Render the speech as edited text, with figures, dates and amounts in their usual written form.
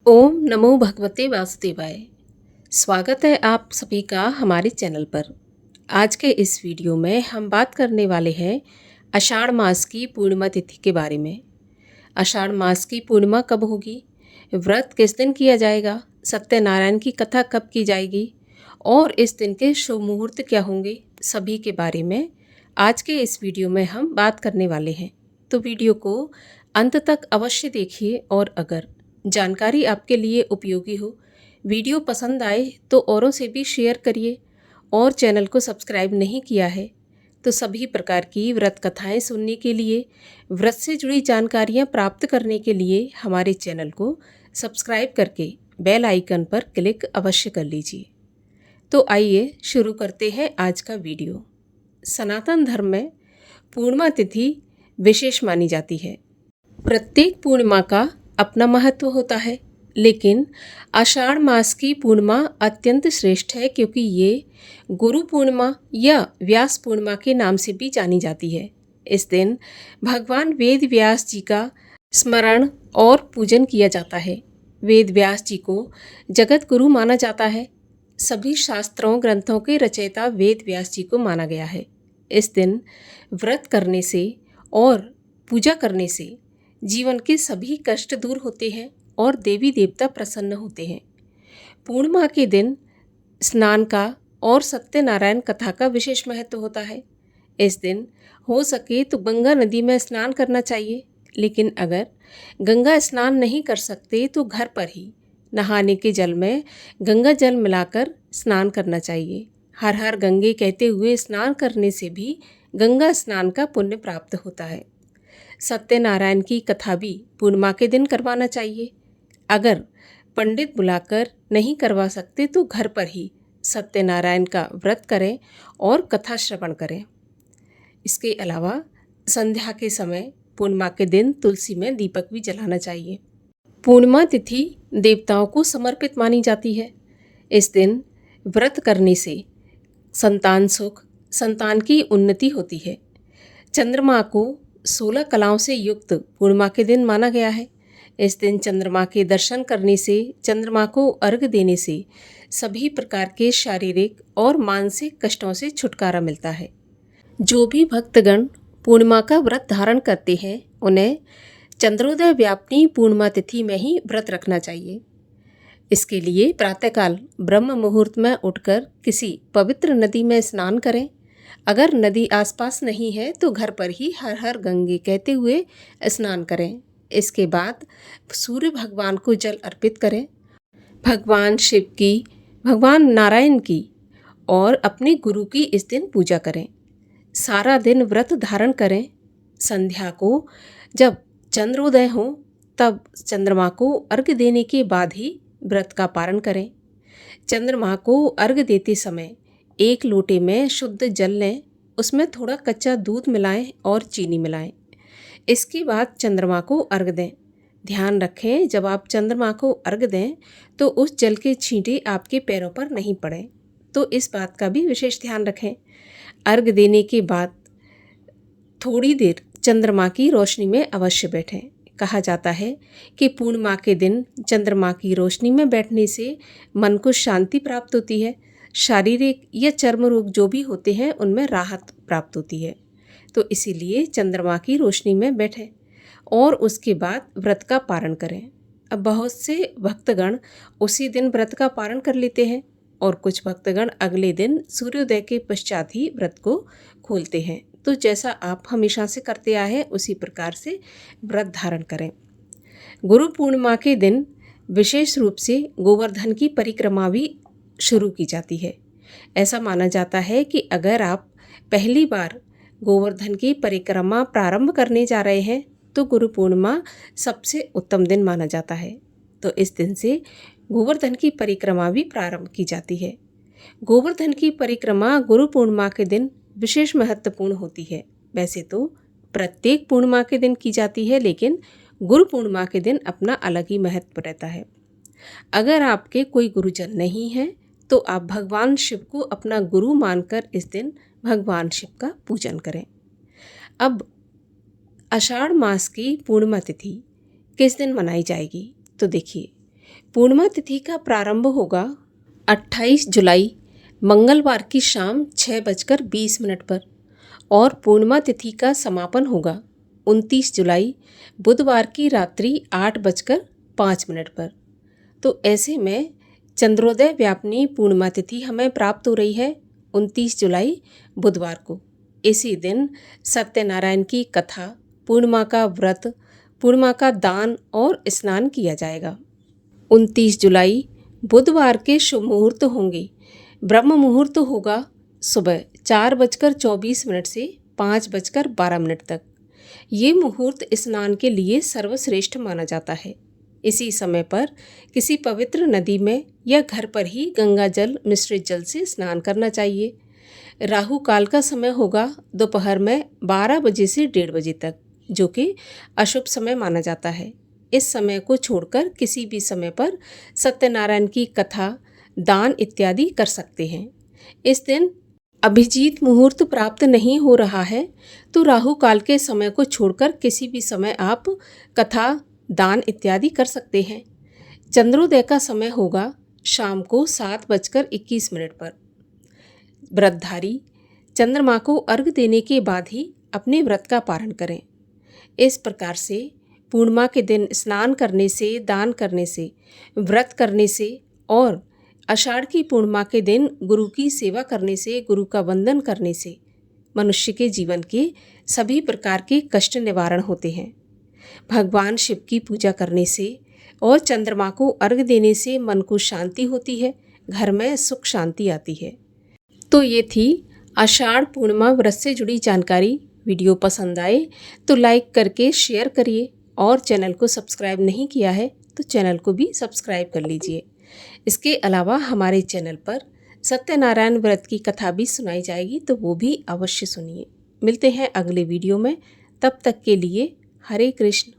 ओम नमो भगवते वासुदेवाय। स्वागत है आप सभी का हमारे चैनल पर। आज के इस वीडियो में हम बात करने वाले हैं आषाढ़ मास की पूर्णिमा तिथि के बारे में। आषाढ़ मास की पूर्णिमा कब होगी, व्रत किस दिन किया जाएगा, सत्यनारायण की कथा कब की जाएगी और इस दिन के शुभ मुहूर्त क्या होंगे, सभी के बारे में आज के इस वीडियो में हम बात करने वाले हैं। तो वीडियो को अंत तक अवश्य देखिए और अगर जानकारी आपके लिए उपयोगी हो, वीडियो पसंद आए तो औरों से भी शेयर करिए और चैनल को सब्सक्राइब नहीं किया है तो सभी प्रकार की व्रत कथाएं सुनने के लिए, व्रत से जुड़ी जानकारियां प्राप्त करने के लिए हमारे चैनल को सब्सक्राइब करके बेल आइकन पर क्लिक अवश्य कर लीजिए। तो आइए शुरू करते हैं आज का वीडियो। सनातन धर्म में पूर्णिमा तिथि विशेष मानी जाती है। प्रत्येक पूर्णिमा का अपना महत्व होता है, लेकिन आषाढ़ मास की पूर्णिमा अत्यंत श्रेष्ठ है क्योंकि ये गुरु पूर्णिमा या व्यास पूर्णिमा के नाम से भी जानी जाती है। इस दिन भगवान वेद व्यास जी का स्मरण और पूजन किया जाता है। वेद व्यास जी को जगत गुरु माना जाता है। सभी शास्त्रों ग्रंथों के रचयिता वेद व्यास जी को माना गया है। इस दिन व्रत करने से और पूजा करने से जीवन के सभी कष्ट दूर होते हैं और देवी देवता प्रसन्न होते हैं। पूर्णिमा के दिन स्नान का और सत्यनारायण कथा का विशेष महत्व होता है। इस दिन हो सके तो गंगा नदी में स्नान करना चाहिए, लेकिन अगर गंगा स्नान नहीं कर सकते तो घर पर ही नहाने के जल में गंगा जल मिलाकर स्नान करना चाहिए। हर हर गंगे कहते हुए स्नान करने से भी गंगा स्नान का पुण्य प्राप्त होता है। सत्यनारायण की कथा भी पूर्णिमा के दिन करवाना चाहिए। अगर पंडित बुलाकर नहीं करवा सकते तो घर पर ही सत्यनारायण का व्रत करें और कथा श्रवण करें। इसके अलावा संध्या के समय पूर्णिमा के दिन तुलसी में दीपक भी जलाना चाहिए। पूर्णिमा तिथि देवताओं को समर्पित मानी जाती है। इस दिन व्रत करने से संतान सुख, संतान की उन्नति होती है। चंद्रमा को 16 कलाओं से युक्त पूर्णिमा के दिन माना गया है। इस दिन चंद्रमा के दर्शन करने से, चंद्रमा को अर्घ्य देने से सभी प्रकार के शारीरिक और मानसिक कष्टों से छुटकारा मिलता है। जो भी भक्तगण पूर्णिमा का व्रत धारण करते हैं उन्हें चंद्रोदय व्यापिनी पूर्णिमा तिथि में ही व्रत रखना चाहिए। इसके लिए प्रातःकाल ब्रह्म मुहूर्त में उठकर किसी पवित्र नदी में स्नान करें। अगर नदी आसपास नहीं है तो घर पर ही हर हर गंगे कहते हुए स्नान करें। इसके बाद सूर्य भगवान को जल अर्पित करें। भगवान शिव की, भगवान नारायण की और अपने गुरु की इस दिन पूजा करें। सारा दिन व्रत धारण करें। संध्या को जब चंद्रोदय हो तब चंद्रमा को अर्घ्य देने के बाद ही व्रत का पारण करें। चंद्रमा को अर्घ्य देते समय एक लोटे में शुद्ध जल लें, उसमें थोड़ा कच्चा दूध मिलाएं और चीनी मिलाएं। इसके बाद चंद्रमा को अर्घ्य दें। ध्यान रखें, जब आप चंद्रमा को अर्घ्य दें तो उस जल के छींटे आपके पैरों पर नहीं पड़ें, तो इस बात का भी विशेष ध्यान रखें। अर्घ्य देने के बाद थोड़ी देर चंद्रमा की रोशनी में अवश्य बैठें। कहा जाता है कि पूर्णिमा के दिन चंद्रमा की रोशनी में बैठने से मन को शांति प्राप्त होती है। शारीरिक या चर्म रोग जो भी होते हैं उनमें राहत प्राप्त होती है। तो इसीलिए चंद्रमा की रोशनी में बैठें और उसके बाद व्रत का पारण करें। अब बहुत से भक्तगण उसी दिन व्रत का पारण कर लेते हैं और कुछ भक्तगण अगले दिन सूर्योदय के पश्चात ही व्रत को खोलते हैं। तो जैसा आप हमेशा से करते आए हैं उसी प्रकार से व्रत धारण करें। गुरु पूर्णिमा के दिन विशेष रूप से गोवर्धन की परिक्रमा भी शुरू की जाती है। ऐसा माना जाता है कि अगर आप पहली बार गोवर्धन की परिक्रमा प्रारंभ करने जा रहे हैं तो गुरु पूर्णिमा सबसे उत्तम दिन माना जाता है। तो इस दिन से गोवर्धन की परिक्रमा भी प्रारंभ की जाती है। गोवर्धन की परिक्रमा गुरु पूर्णिमा के दिन विशेष महत्वपूर्ण होती है। वैसे तो प्रत्येक पूर्णिमा के दिन की जाती है, लेकिन गुरु पूर्णिमा के दिन अपना अलग ही महत्व रहता है। अगर आपके कोई गुरुजन नहीं है तो आप भगवान शिव को अपना गुरु मानकर इस दिन भगवान शिव का पूजन करें। अब आषाढ़ मास की पूर्णिमा तिथि किस दिन मनाई जाएगी, तो देखिए पूर्णिमा तिथि का प्रारंभ होगा 28 जुलाई मंगलवार की शाम 6:20 पर और पूर्णिमा तिथि का समापन होगा 29 जुलाई बुधवार की रात्रि 8:05 पर। तो ऐसे में चंद्रोदय व्यापिनी पूर्णिमा तिथि हमें प्राप्त हो रही है 29 जुलाई बुधवार को। इसी दिन सत्यनारायण की कथा, पूर्णिमा का व्रत, पूर्णिमा का दान और स्नान किया जाएगा। 29 जुलाई बुधवार के शुभ मुहूर्त होंगे। ब्रह्म मुहूर्त होगा सुबह 4:24 से 5:12 तक। ये मुहूर्त स्नान के लिए सर्वश्रेष्ठ माना जाता है। इसी समय पर किसी पवित्र नदी में या घर पर ही गंगा जल मिश्रित जल से स्नान करना चाहिए। राहु काल का समय होगा दोपहर में 12 बजे से 1:30 बजे तक, जो कि अशुभ समय माना जाता है। इस समय को छोड़कर किसी भी समय पर सत्यनारायण की कथा, दान इत्यादि कर सकते हैं। इस दिन अभिजीत मुहूर्त प्राप्त नहीं हो रहा है तो राहु काल के समय को छोड़कर किसी भी समय आप कथा, दान इत्यादि कर सकते हैं। चंद्रोदय का समय होगा शाम को 7:21 पर। व्रतधारी चंद्रमा को अर्घ देने के बाद ही अपने व्रत का पारण करें। इस प्रकार से पूर्णिमा के दिन स्नान करने से, दान करने से, व्रत करने से और आषाढ़ की पूर्णिमा के दिन गुरु की सेवा करने से, गुरु का वंदन करने से मनुष्य के जीवन के सभी प्रकार के कष्ट निवारण होते हैं। भगवान शिव की पूजा करने से और चंद्रमा को अर्घ देने से मन को शांति होती है, घर में सुख शांति आती है। तो ये थी आषाढ़ पूर्णिमा व्रत से जुड़ी जानकारी। वीडियो पसंद आए तो लाइक करके शेयर करिए और चैनल को सब्सक्राइब नहीं किया है तो चैनल को भी सब्सक्राइब कर लीजिए। इसके अलावा हमारे चैनल पर सत्यनारायण व्रत की कथा भी सुनाई जाएगी, तो वो भी अवश्य सुनिए। मिलते हैं अगले वीडियो में, तब तक के लिए हरे कृष्ण।